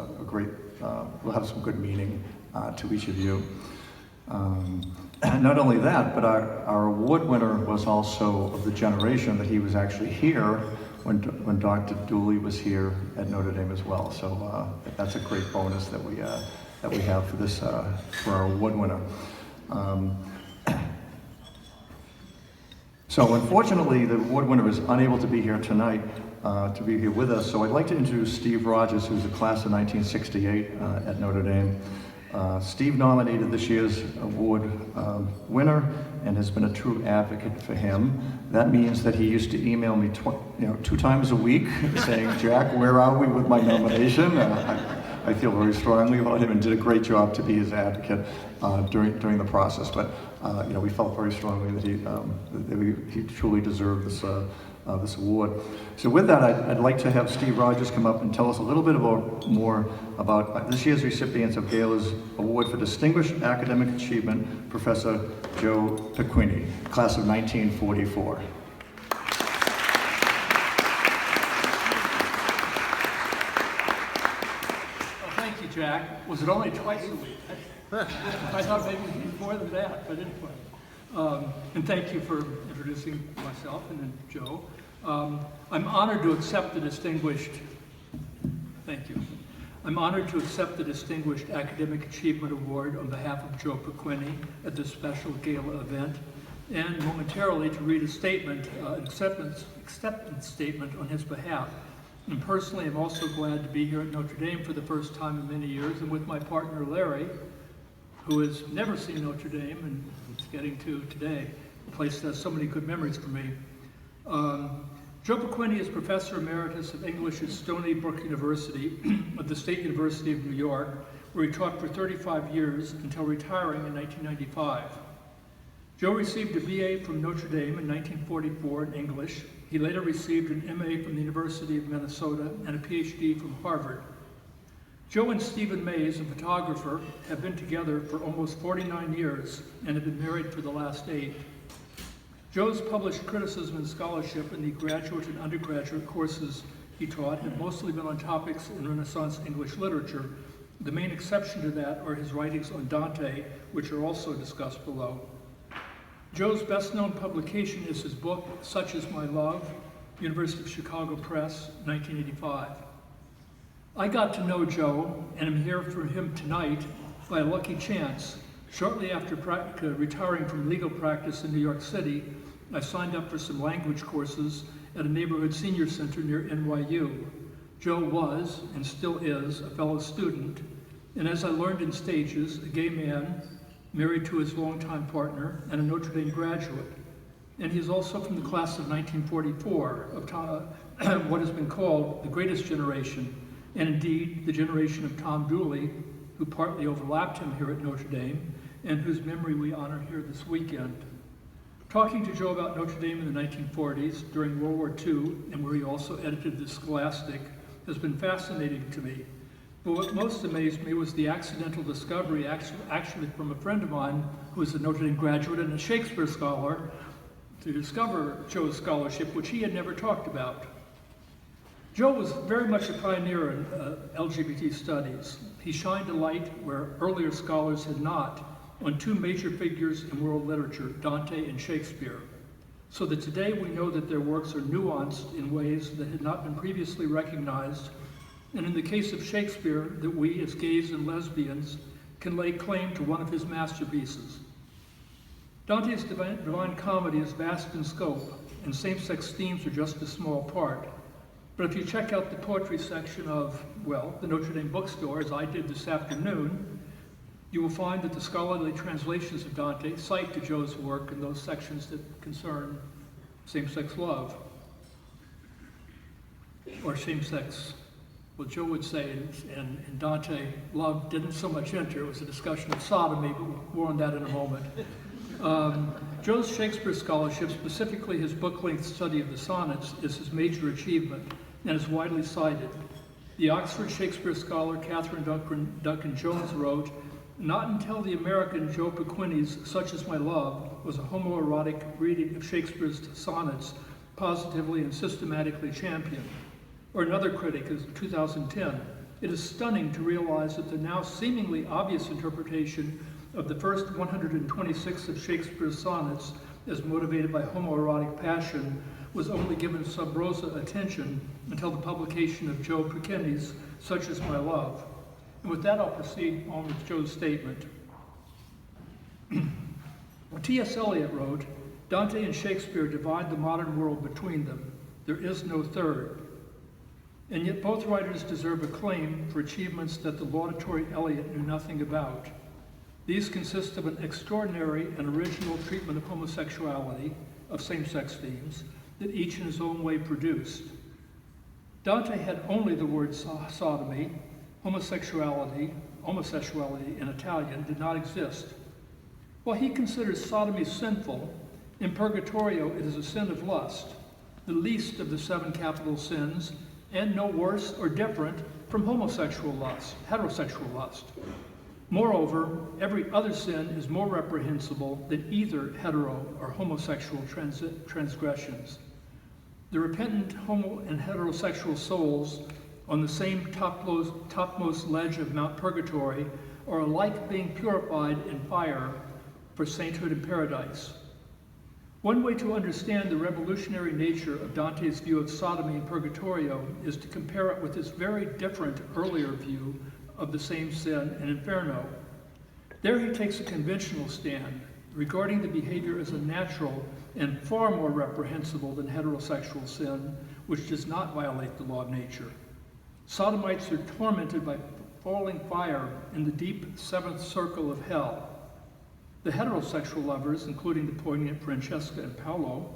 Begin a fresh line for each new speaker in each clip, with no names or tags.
a great, will have some good meaning to each of you. And not only that, but our award winner was also of the generation that he was actually here when Dr. Dooley was here at Notre Dame as well. So that's a great bonus that we have for this for our award winner. So unfortunately, the award winner is unable to be here tonight, to be here with us. So I'd like to introduce Steve Rogers, who's a class of 1968 at Notre Dame. Steve nominated this year's award winner and has been a true advocate for him. That means that he used to email me 2 times a week saying, "Jack, where are we with my nomination?" I feel very strongly about him and did a great job to be his advocate during the process. But we felt very strongly that he truly deserved this award. So with that, I'd like to have Steve Rogers come up and tell us a little bit more about this year's recipients of GALA's Award for Distinguished Academic Achievement, Professor Joe PEQUIGNEY, class of 1944.
Jack. Was it only twice a week? I thought maybe more than that, but anyway. And thank you for introducing myself and then Joe. I'm honored to accept the distinguished, thank you. I'm honored to accept the Distinguished Academic Achievement Award on behalf of Joe PEQUIGNEY at this special GALA event, and momentarily to read a statement, an acceptance statement on his behalf. And personally, I'm also glad to be here at Notre Dame for the first time in many years, and with my partner Larry, who has never seen Notre Dame and is getting to today, a place that has so many good memories for me. Joe PEQUIGNEY is Professor Emeritus of English at Stony Brook University at the State University of New York, where he taught for 35 years until retiring in 1995. Joe received a BA from Notre Dame in 1944 in English. He later received an MA from the University of Minnesota and a PhD from Harvard. Joe and Stephen Mays, a photographer, have been together for almost 49 years and have been married for the last 8. Joe's published criticism and scholarship in the graduate and undergraduate courses he taught have mostly been on topics in Renaissance English literature. The main exception to that are his writings on Dante, which are also discussed below. Joe's best-known publication is his book, Such Is My Love, University of Chicago Press, 1985. I got to know Joe, and am here for him tonight by a lucky chance. Shortly after retiring from legal practice in New York City, I signed up for some language courses at a neighborhood senior center near NYU. Joe was, and still is, a fellow student, and as I learned in stages, a gay man, married to his longtime partner, and a Notre Dame graduate. And he's also from the class of 1944, of what has been called the greatest generation, and indeed the generation of Tom Dooley, who partly overlapped him here at Notre Dame, and whose memory we honor here this weekend. Talking to Joe about Notre Dame in the 1940s, during World War II, and where he also edited the Scholastic, has been fascinating to me. But what most amazed me was the accidental discovery, actually from a friend of mine who is a Notre Dame graduate and a Shakespeare scholar, to discover Joe's scholarship, which he had never talked about. Joe was very much a pioneer in LGBT studies. He shined a light where earlier scholars had not on 2 major figures in world literature, Dante and Shakespeare, so that today we know that their works are nuanced in ways that had not been previously recognized. And in the case of Shakespeare, that we as gays and lesbians can lay claim to one of his masterpieces. Dante's Divine Comedy is vast in scope, and same-sex themes are just a small part. But if you check out the poetry section of, well, the Notre Dame bookstore, as I did this afternoon, you will find that the scholarly translations of Dante cite to Joe's work in those sections that concern same-sex love, or same-sex. Well, Joe would say, and Dante, love didn't so much enter. It was a discussion of sodomy, but more on that in a moment. Joe's Shakespeare scholarship, specifically his book-length study of the sonnets, is his major achievement and is widely cited. The Oxford Shakespeare scholar Catherine Duncan Jones wrote, "Not until the American Joe PEQUIGNEY's Such Is My Love was a homoerotic reading of Shakespeare's sonnets positively and systematically championed." Or another critic is 2010, it is stunning to realize that the now seemingly obvious interpretation of the first 126 of Shakespeare's sonnets as motivated by homoerotic passion was only given sub rosa attention until the publication of Joe PEQUIGNEY's Such Is My Love. And with that, I'll proceed on with Joe's statement. T.S. Eliot wrote, "Dante and Shakespeare divide the modern world between them. There is no third." And yet both writers deserve acclaim for achievements that the laudatory Eliot knew nothing about. These consist of an extraordinary and original treatment of homosexuality, of same-sex themes, that each in his own way produced. Dante had only the word sodomy. Homosexuality in Italian did not exist. While he considers sodomy sinful, in Purgatorio it is a sin of lust, the least of the 7 capital sins, and no worse or different from heterosexual lust. Moreover, every other sin is more reprehensible than either hetero or homosexual transgressions. The repentant homo and heterosexual souls on the same topmost ledge of Mount Purgatory are alike being purified in fire for sainthood in paradise. One way to understand the revolutionary nature of Dante's view of sodomy in Purgatorio is to compare it with his very different earlier view of the same sin in Inferno. There he takes a conventional stand, regarding the behavior as unnatural and far more reprehensible than heterosexual sin, which does not violate the law of nature. Sodomites are tormented by falling fire in the deep 7th circle of hell. The heterosexual lovers, including the poignant Francesca and Paolo,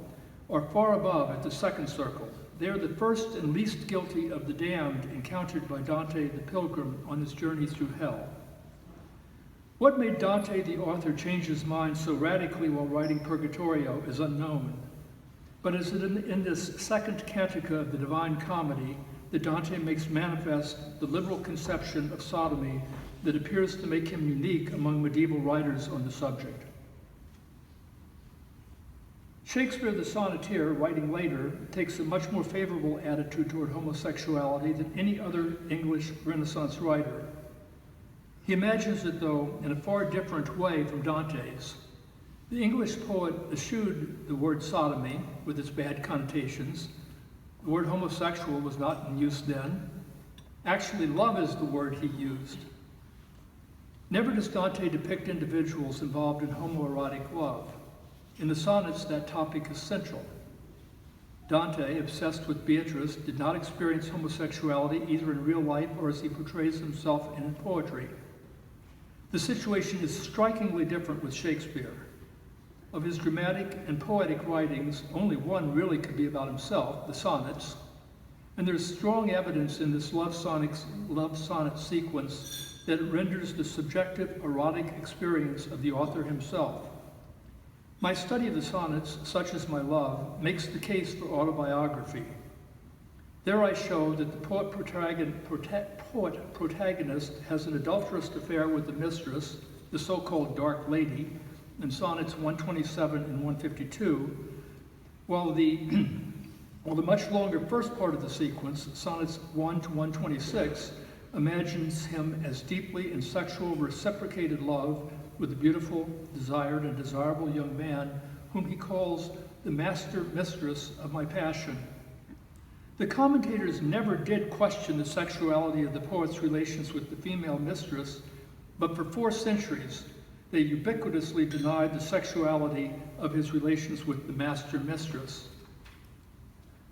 are far above at the 2nd circle. They are the first and least guilty of the damned encountered by Dante the pilgrim on his journey through hell. What made Dante the author change his mind so radically while writing Purgatorio is unknown. But it is in this second cantica of the Divine Comedy that Dante makes manifest the liberal conception of sodomy that appears to make him unique among medieval writers on the subject. Shakespeare the sonneteer, writing later, takes a much more favorable attitude toward homosexuality than any other English Renaissance writer. He imagines it, though, in a far different way from Dante's. The English poet eschewed the word sodomy with its bad connotations. The word homosexual was not in use then. Actually, love is the word he used. Never does Dante depict individuals involved in homoerotic love. In the sonnets, that topic is central. Dante, obsessed with Beatrice, did not experience homosexuality either in real life or as he portrays himself in poetry. The situation is strikingly different with Shakespeare. Of his dramatic and poetic writings, only one really could be about himself, the sonnets, and there's strong evidence in this love sonnet sequence that it renders the subjective erotic experience of the author himself. My study of the sonnets, Such Is My Love, makes the case for autobiography. There I show that the poet protagonist has an adulterous affair with the mistress, the so-called Dark Lady, in sonnets 127 and 152, while the much longer first part of the sequence, sonnets 1 to 126, imagines him as deeply in sexual reciprocated love with the beautiful, desired, and desirable young man whom he calls the master mistress of my passion. The commentators never did question the sexuality of the poet's relations with the female mistress, but for 4 centuries, they ubiquitously denied the sexuality of his relations with the master mistress.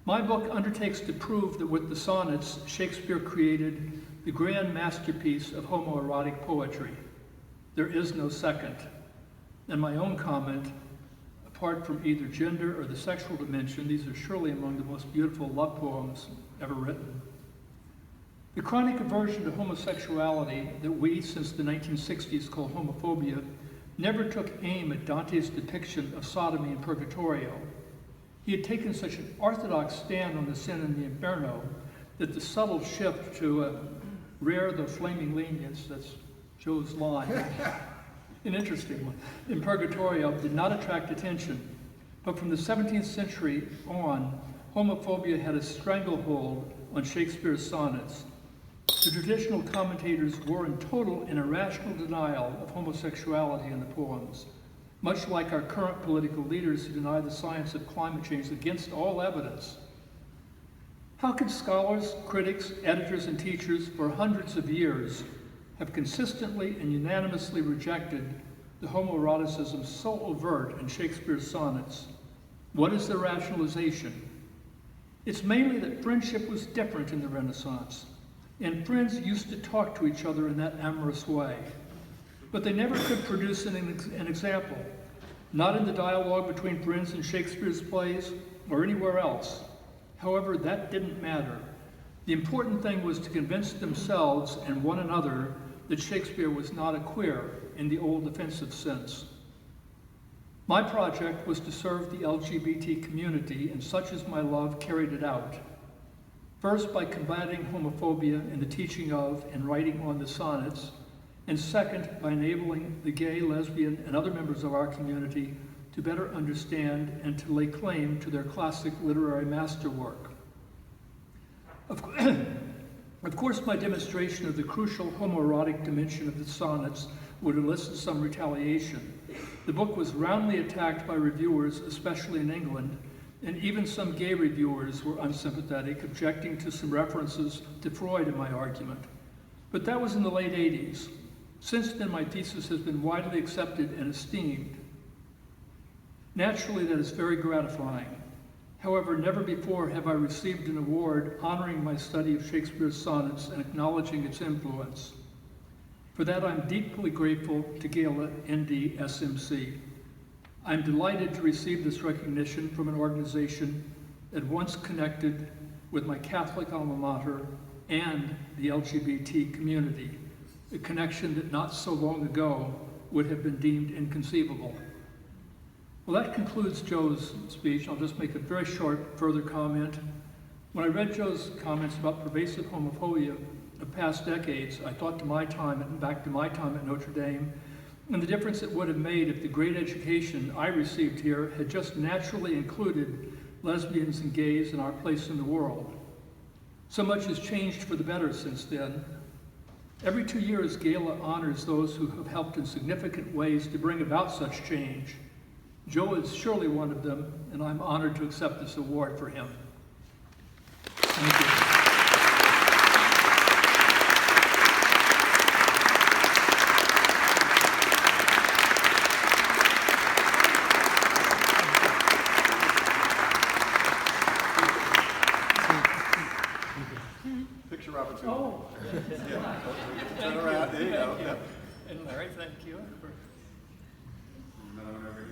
My book undertakes to prove that with the sonnets, Shakespeare created the grand masterpiece of homoerotic poetry. There is no second. And my own comment, apart from either gender or the sexual dimension, these are surely among the most beautiful love poems ever written. The chronic aversion to homosexuality that we, since the 1960s, call homophobia, never took aim at Dante's depiction of sodomy in Purgatorio. He had taken such an orthodox stand on the sin in the Inferno that the subtle shift to a rare though flaming lenience, that's Joe's line, an interesting one, in Purgatorio did not attract attention. But from the 17th century on, homophobia had a stranglehold on Shakespeare's sonnets. The traditional commentators were in total and irrational denial of homosexuality in the poems, much like our current political leaders who deny the science of climate change against all evidence. How could scholars, critics, editors, and teachers for hundreds of years have consistently and unanimously rejected the homoeroticism so overt in Shakespeare's sonnets? What is the rationalization? It's mainly that friendship was different in the Renaissance, and friends used to talk to each other in that amorous way. But they never could produce an example, not in the dialogue between friends in Shakespeare's plays or anywhere else. However, that didn't matter. The important thing was to convince themselves and one another that Shakespeare was not a queer in the old offensive sense. My project was to serve the LGBT community, and such as my love carried it out. First, by combating homophobia in the teaching of and writing on the sonnets, and second, by enabling the gay, lesbian, and other members of our community to better understand and to lay claim to their classic literary masterwork. Of course, my demonstration of the crucial homoerotic dimension of the sonnets would elicit some retaliation. The book was roundly attacked by reviewers, especially in England, and even some gay reviewers were unsympathetic, objecting to some references to Freud in my argument. But that was in the late 80s. Since then, my thesis has been widely accepted and esteemed. Naturally, that is very gratifying. However, never before have I received an award honoring my study of Shakespeare's sonnets and acknowledging its influence. For that, I'm deeply grateful to GALA, ND, SMC. I'm delighted to receive this recognition from an organization at once connected with my Catholic alma mater and the LGBT community, a connection that not so long ago would have been deemed inconceivable. Well, that concludes Joe's speech. I'll just make a very short further comment. When I read Joe's comments about pervasive homophobia of past decades, I thought to my time, and back to my time at Notre Dame, and the difference it would have made if the great education I received here had just naturally included lesbians and gays in our place in the world. So much has changed for the better since then. Every 2 years, GALA honors those who have helped in significant ways to bring about such change. Joe is surely one of them, and I'm honored to accept this award for him. Thank you.
Picture opportunity.
Oh,
Yeah. Turn around, there you go. Yep.
and Larry, thank you for